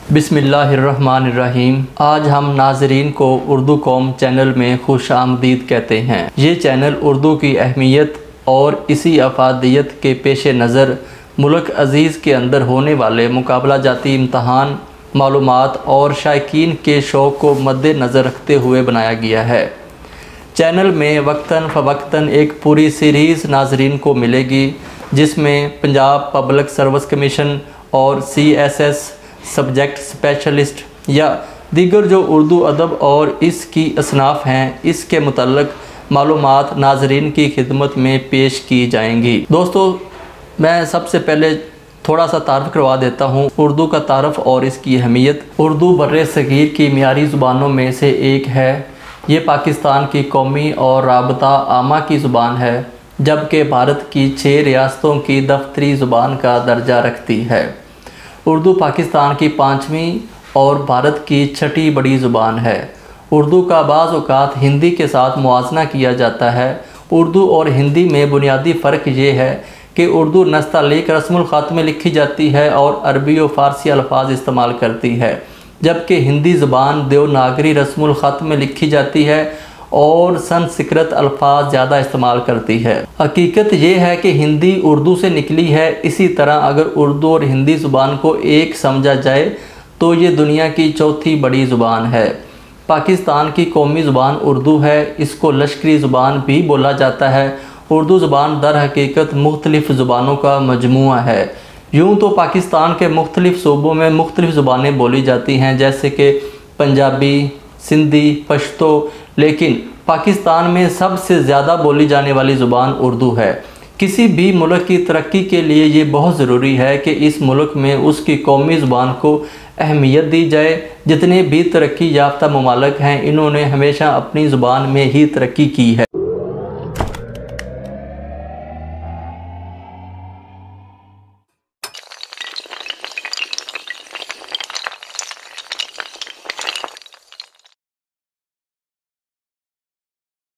बिस्मिल्लाहिर्रहमानिर्रहीम। आज हम नाज़रीन को उर्दू कौम चैनल में खुश आमदीद कहते हैं। ये चैनल उर्दू की अहमियत और इसी अफादियत के पेश नज़र मुल्क अज़ीज़ के अंदर होने वाले मुकाबला जाती इम्तहान, मालूमात और शायकीन के शौक़ को मद्देनज़र रखते हुए बनाया गया है। चैनल में वक्तन फ़वक्तन एक पूरी सीरीज़ नाज़रीन को मिलेगी, जिसमें पंजाब पब्लिक सर्विस कमीशन और CSS सब्जेक्ट स्पेशलिस्ट या दीगर जो उर्दू अदब और इसकी असनाफ़ हैं, इसके मुतल्लक मालूमात नाज़रीन की खिदमत में पेश की जाएंगी। दोस्तों, मैं सबसे पहले थोड़ा सा तारफ़ करवा देता हूँ उर्दू का तारफ़ और इसकी अहमियत। उर्दू बर्रे सगीर की मियारी ज़ुबानों में से एक है। ये पाकिस्तान की कौमी और राबता आमा की ज़ुबान है, जबकि भारत की 6 रियासतों की दफ्तरी ज़ुबान का दर्जा रखती है। उर्दू पाकिस्तान की 5वीं और भारत की 6ठी बड़ी ज़ुबान है। उर्दू का बाज़ औक़ात हिंदी के साथ मुआजना किया जाता है। उर्दू और हिंदी में बुनियादी फ़र्क ये है कि उर्दू नस्तालीक रस्मुल ख़त में लिखी जाती है और अरबी और फ़ारसी अल्फाज इस्तेमाल करती है, जबकि हिंदी ज़ुबान देवनागरी रस्मुल ख़त में लिखी जाती है और संस्कृत अल्फाज ज़्यादा इस्तेमाल करती है। हकीकत ये है कि हिंदी उर्दू से निकली है। इसी तरह अगर उर्दू और हिंदी ज़ुबान को एक समझा जाए तो ये दुनिया की 4थी बड़ी ज़ुबान है। पाकिस्तान की कौमी ज़ुबान उर्दू है। इसको लश्करी ज़ुबान भी बोला जाता है। उर्दू ज़ुबान दर हकीकत मुख्तलिफ़ ज़ुबानों का मजमुआ है। यूँ तो पाकिस्तान के मुख्तलिफ़ सूबों में मुख्तलिफ़ ज़ुबानें बोली जाती हैं, जैसे कि पंजाबी, सिंधी, पश्तो, लेकिन पाकिस्तान में सबसे ज़्यादा बोली जाने वाली ज़ुबान उर्दू है। किसी भी मुल्क की तरक्की के लिए ये बहुत ज़रूरी है कि इस मुल्क में उसकी कौमी ज़ुबान को अहमियत दी जाए। जितने भी तरक्की याफ्ता ममालिक हैं, इन्होंने हमेशा अपनी ज़ुबान में ही तरक्की की है।